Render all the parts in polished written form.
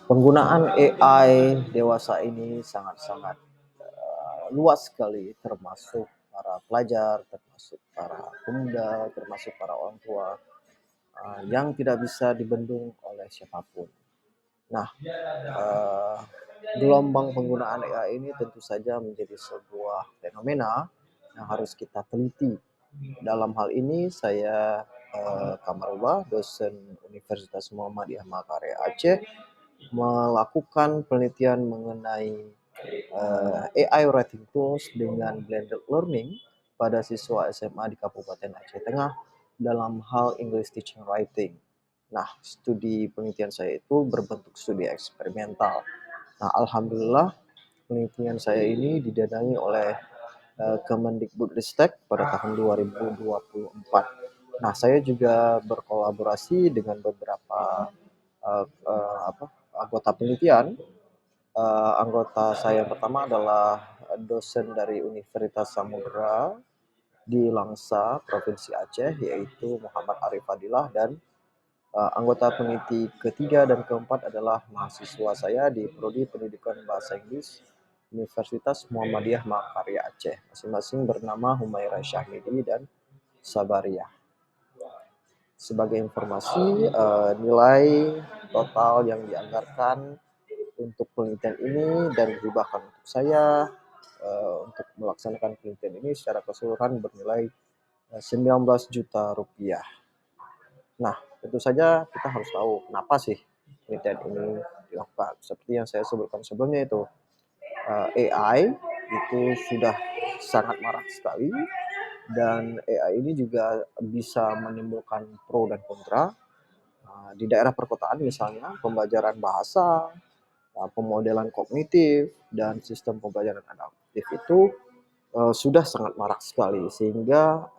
Penggunaan AI dewasa ini sangat-sangat luas sekali, termasuk para pelajar, termasuk para pemuda, termasuk para orang tua yang tidak bisa dibendung oleh siapapun. Nah, uh, gelombang penggunaan AI ini tentu saja menjadi sebuah fenomena yang harus kita teliti. Dalam hal ini saya Kamarullah, dosen Universitas Muhammadiyah Makarya Aceh, melakukan penelitian mengenai AI writing tools dengan blended learning pada siswa SMA di Kabupaten Aceh Tengah dalam hal English teaching writing. Nah, studi penelitian saya itu berbentuk studi eksperimental. Nah, alhamdulillah penelitian saya ini didanai oleh Kemendikbudristek pada tahun 2024. Nah, saya juga berkolaborasi dengan beberapa anggota penelitian. Anggota saya yang pertama adalah dosen dari Universitas Samudra di Langsa, Provinsi Aceh, yaitu Muhammad Arif Fadilah, dan anggota peneliti ketiga dan keempat adalah mahasiswa saya di Prodi Pendidikan Bahasa Inggris Universitas Muhammadiyah Makarya Aceh, masing-masing bernama Humaira Syahmidi dan Sabaria. Sebagai informasi, nilai total yang dianggarkan untuk penelitian ini dan dihibahkan untuk saya untuk melaksanakan penelitian ini secara keseluruhan bernilai 19 juta rupiah. Nah, tentu saja kita harus tahu kenapa sih penelitian ini dilakukan. Seperti yang saya sebutkan sebelumnya itu, AI itu sudah sangat marak sekali, dan AI ini juga bisa menimbulkan pro dan kontra. Di daerah perkotaan misalnya, pembelajaran bahasa, pemodelan kognitif, dan sistem pembelajaran adaptif itu sudah sangat marak sekali, sehingga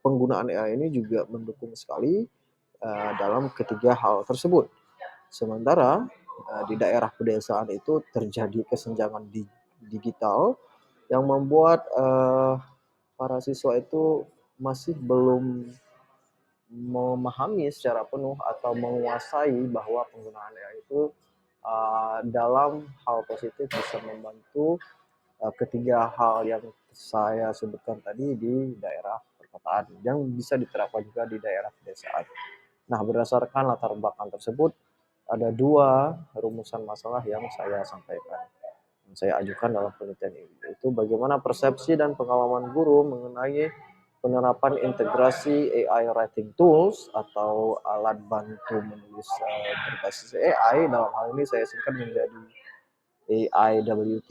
penggunaan AI ini juga mendukung sekali dalam ketiga hal tersebut. Sementara di daerah pedesaan itu terjadi kesenjangan digital yang membuat para siswa itu masih belum memahami secara penuh atau menguasai bahwa penggunaan AI itu dalam hal positif bisa membantu ketiga hal yang saya sebutkan tadi di daerah perkotaan yang bisa diterapkan juga di daerah pedesaan. Nah, berdasarkan latar belakang tersebut, ada dua rumusan masalah yang saya sampaikan, yang saya ajukan dalam penelitian ini, yaitu bagaimana persepsi dan pengalaman guru mengenai penerapan integrasi AI writing tools atau alat bantu menulis berbasis AI. Dalam hal ini saya singkat menjadi AIWT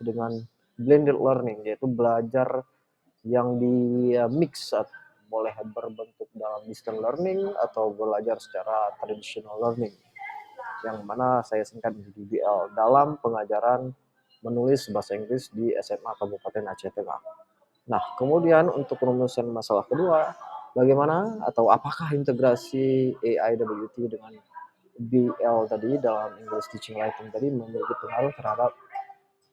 dengan blended learning, yaitu belajar yang di mix, boleh berbentuk dalam distance learning atau belajar secara traditional learning, yang mana saya singkat menjadi BL dalam pengajaran menulis bahasa Inggris di SMA Kabupaten Aceh Tengah. Nah, kemudian untuk perumusan masalah kedua, bagaimana atau apakah integrasi AIWT dengan BL tadi dalam English Teaching Writing tadi memiliki pengaruh terhadap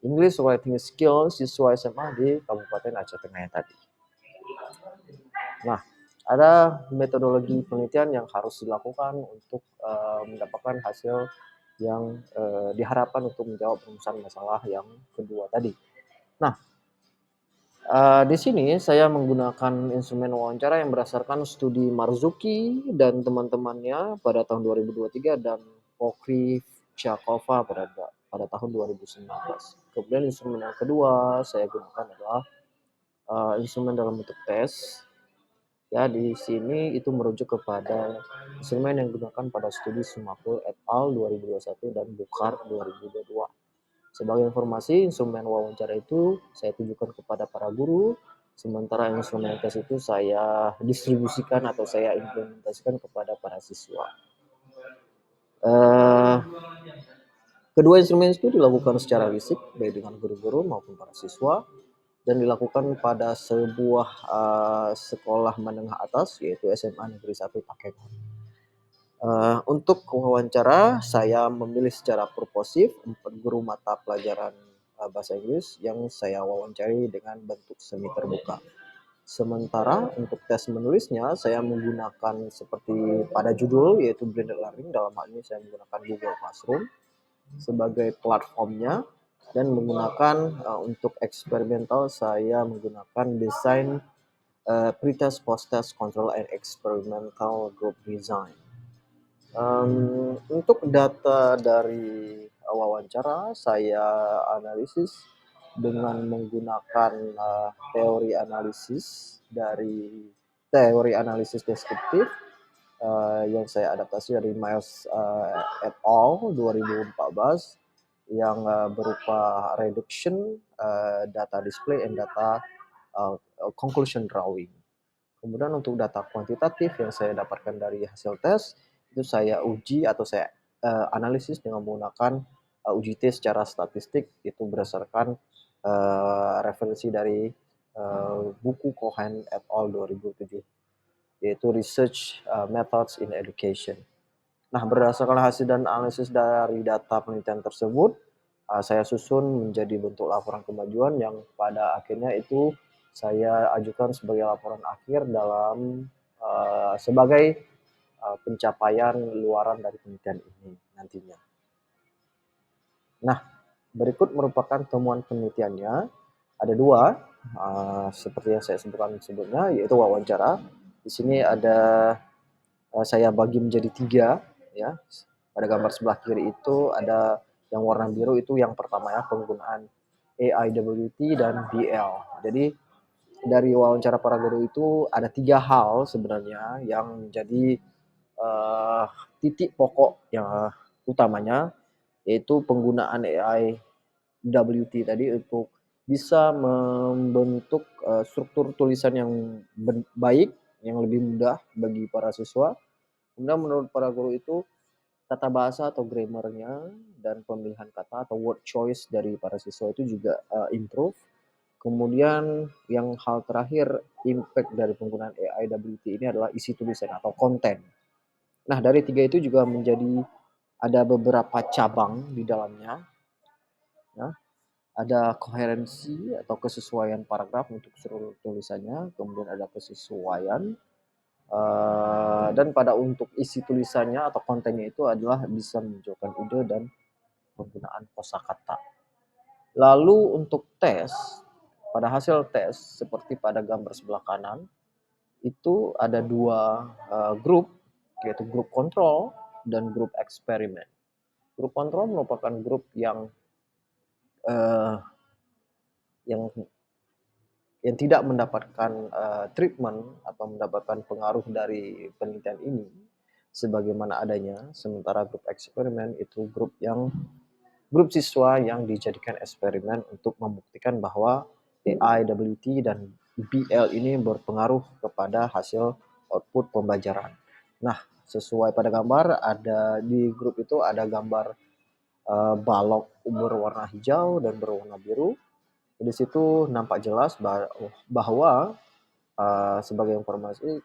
English Writing Skill siswa SMA di Kabupaten Aceh Tengah tadi. Nah, ada metodologi penelitian yang harus dilakukan untuk mendapatkan hasil yang diharapkan untuk menjawab perumusan masalah yang kedua tadi. Nah, di sini saya menggunakan instrumen wawancara yang berdasarkan studi Marzuki dan teman-temannya pada tahun 2023 dan Pokri Chakova pada tahun 2019. Kemudian instrumen yang kedua saya gunakan adalah instrumen dalam bentuk tes. Ya, di sini itu merujuk kepada instrumen yang digunakan pada studi Sumakul et al. 2021 dan Bukhar 2022. Sebagai informasi, instrumen wawancara itu saya tunjukkan kepada para guru, sementara instrumen tes itu saya distribusikan atau saya implementasikan kepada para siswa. Kedua instrumen itu dilakukan secara fisik, baik dengan guru-guru maupun para siswa, dan dilakukan pada sebuah sekolah menengah atas, yaitu SMA Negeri 1 Takengon. Untuk wawancara, saya memilih secara purposif 4 guru mata pelajaran bahasa Inggris yang saya wawancari dengan bentuk semi terbuka. Sementara untuk tes menulisnya saya menggunakan seperti pada judul yaitu blended learning, dalam hal ini saya menggunakan Google Classroom sebagai platformnya dan menggunakan untuk eksperimental saya menggunakan desain pretest, post-test, control, and experimental group design. Untuk data dari wawancara saya analisis dengan menggunakan teori analisis deskriptif yang saya adaptasi dari Miles et al. 2014 yang berupa reduction, data display, and data conclusion drawing. Kemudian untuk data kuantitatif yang saya dapatkan dari hasil tes, itu saya uji atau saya analisis dengan menggunakan uji tes secara statistik, itu berdasarkan referensi dari buku Cohen et al. 2007, yaitu Research Methods in Education. Nah, berdasarkan hasil dan analisis dari data penelitian tersebut, saya susun menjadi bentuk laporan kemajuan yang pada akhirnya itu saya ajukan sebagai laporan akhir dalam sebagai pencapaian luaran dari penelitian ini nantinya. Nah, berikut merupakan temuan penelitiannya. Ada dua, seperti yang saya sebutkan sebelumnya, yaitu wawancara. Di sini ada saya bagi menjadi tiga, ya. Pada gambar sebelah kiri itu ada yang warna biru, itu yang pertama ya, penggunaan AIWT dan BL. Jadi dari wawancara para guru itu ada tiga hal sebenarnya yang menjadi titik pokok yang utamanya, yaitu penggunaan AIWT tadi untuk bisa membentuk struktur tulisan yang baik, yang lebih mudah bagi para siswa. Kemudian menurut para guru itu tata bahasa atau grammarnya dan pemilihan kata atau word choice dari para siswa itu juga improve. Kemudian yang hal terakhir, impact dari penggunaan AIWT ini adalah isi tulisan atau konten. Nah, dari tiga itu juga menjadi ada beberapa cabang di dalamnya. Ya. Ada koherensi atau kesesuaian paragraf untuk seluruh tulisannya, kemudian ada kesesuaian, dan pada untuk isi tulisannya atau kontennya itu adalah bisa menunjukkan ide dan penggunaan kosakata. Lalu untuk tes, pada hasil tes seperti pada gambar sebelah kanan, itu ada dua grup, yaitu grup kontrol dan grup eksperimen. Grup kontrol merupakan grup yang tidak mendapatkan treatment atau mendapatkan pengaruh dari penelitian ini sebagaimana adanya, sementara grup eksperimen itu grup siswa yang dijadikan eksperimen untuk membuktikan bahwa AIWT dan BL ini berpengaruh kepada hasil output pembelajaran. Nah, sesuai pada gambar, ada di grup itu ada gambar balok berwarna hijau dan berwarna biru. Di situ nampak jelas bahwa sebagai informasi,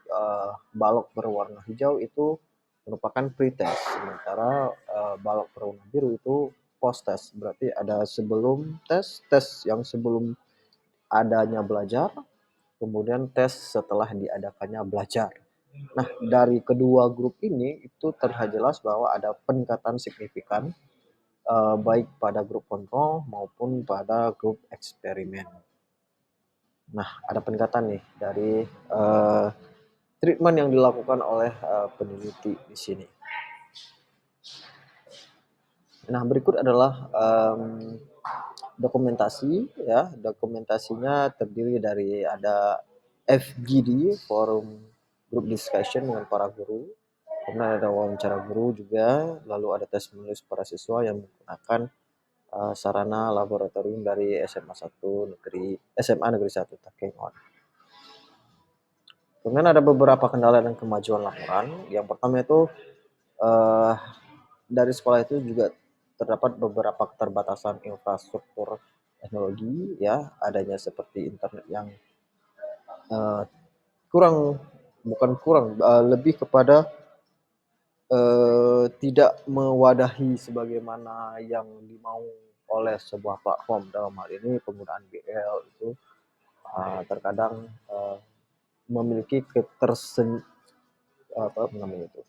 balok berwarna hijau itu merupakan pretest, sementara balok berwarna biru itu post-test. Berarti ada sebelum tes yang sebelum adanya belajar, kemudian tes setelah diadakannya belajar. Nah, dari kedua grup ini itu terlihat jelas bahwa ada peningkatan signifikan baik pada grup kontrol maupun pada grup eksperimen. Nah, ada peningkatan nih dari treatment yang dilakukan oleh peneliti di sini. Nah, berikut adalah dokumentasi, ya. Dokumentasinya terdiri dari ada FGD, forum group discussion dengan para guru, kemudian ada wawancara guru juga, lalu ada tes menulis para siswa yang menggunakan sarana laboratorium dari SMA Negeri 1 Takengon. Kemudian ada beberapa kendala dan kemajuan laporan. Yang pertama itu dari sekolah itu juga terdapat beberapa keterbatasan infrastruktur teknologi, ya, adanya seperti internet yang lebih kepada tidak mewadahi sebagaimana yang dimau oleh sebuah platform. Dalam hal ini penggunaan BL itu terkadang memiliki apa namanya itu,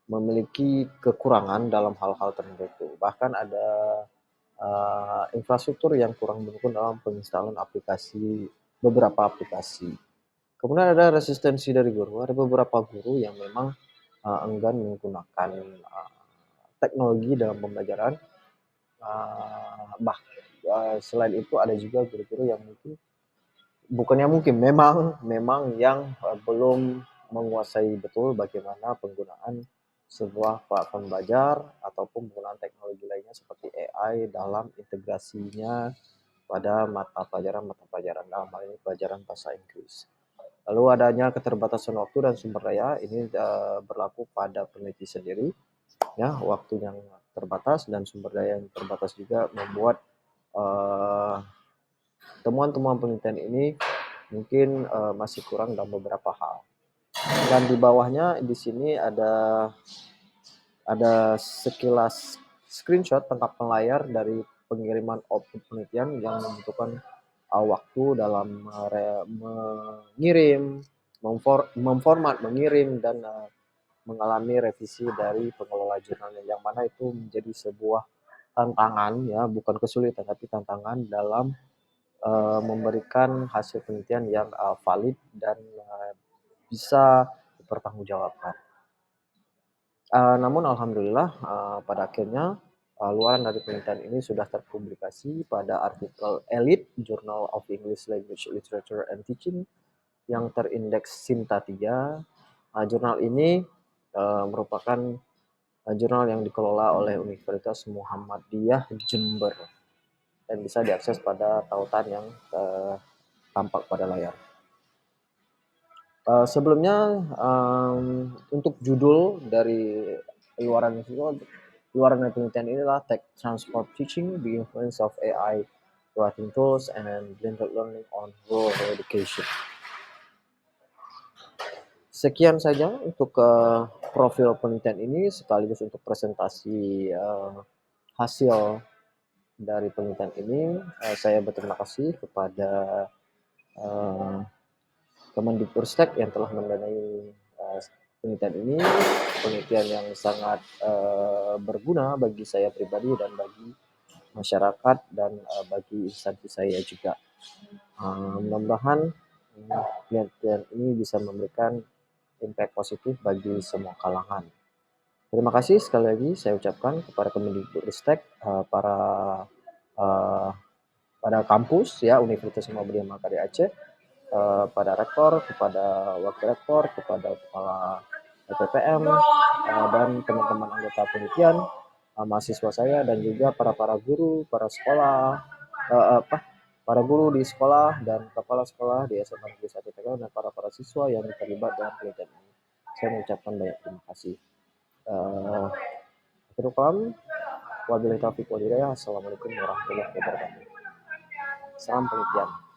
memiliki kekurangan dalam hal-hal tertentu. Bahkan ada, infrastruktur yang kurang mendukung dalam penginstalan beberapa aplikasi. Kemudian ada resistensi dari guru, ada beberapa guru yang memang, enggan menggunakan, teknologi dalam pembelajaran, selain itu ada juga guru-guru yang mungkin bukannya mungkin, memang memang yang, belum menguasai betul bagaimana penggunaan sebuah platform belajar ataupun penggunaan teknologi lainnya seperti AI dalam integrasinya pada mata pelajaran dalam hal ini pelajaran bahasa Inggris. Lalu adanya keterbatasan waktu dan sumber daya ini, berlaku pada peneliti sendiri, ya, waktu yang terbatas dan sumber daya yang terbatas juga membuat, eee, temuan-temuan penelitian ini mungkin, masih kurang dalam beberapa hal. Dan di bawahnya di sini ada sekilas screenshot tangkapan layar dari pengiriman output penelitian yang membutuhkan, waktu dalam mengirim, memformat, mengirim, dan, mengalami revisi dari pengelola jurnalnya, yang mana itu menjadi sebuah tantangan, ya, bukan kesulitan tapi tantangan dalam, memberikan hasil penelitian yang, valid dan, bisa dipertanggungjawabkan. Namun alhamdulillah, pada akhirnya, luaran dari penelitian ini sudah terpublikasi pada artikel Elite Journal of English Language Literature and Teaching yang terindeks Sinta 3. Jurnal ini, merupakan, jurnal yang dikelola oleh Universitas Muhammadiyah Jember dan bisa diakses pada tautan yang, tampak pada layar. Sebelumnya, untuk judul dari luaran dari penelitian ini adalah Tech Transform Teaching: The Influence of AI Writing Tools and Blended Learning on Rural Education. Sekian saja untuk, profil penelitian ini sekaligus untuk presentasi, hasil dari penelitian ini. Saya berterima kasih kepada, eee Kemendikbudristek yang telah mendanai, penelitian ini, penelitian yang sangat, berguna bagi saya pribadi dan bagi masyarakat dan, bagi instansi saya juga. Mudah-mudahan, penelitian ini bisa memberikan impact positif bagi semua kalangan. Terima kasih sekali lagi saya ucapkan kepada Kemendikbudristek, eee, pada kampus, ya, Universitas Muhammadiyah Makassar Aceh, pada rektor, kepada wakil rektor, kepada kepala LPPM, dan teman-teman anggota penelitian, mahasiswa saya dan juga para guru, para guru di sekolah dan kepala sekolah di SMA Negeri 1 Tegal dan para siswa yang terlibat dalam penelitian ini. Saya mengucapkan banyak terima kasih. Akhirul kalam, wabillahi taufiq wal hidayah. Assalamualaikum warahmatullahi wabarakatuh. Salam penelitian.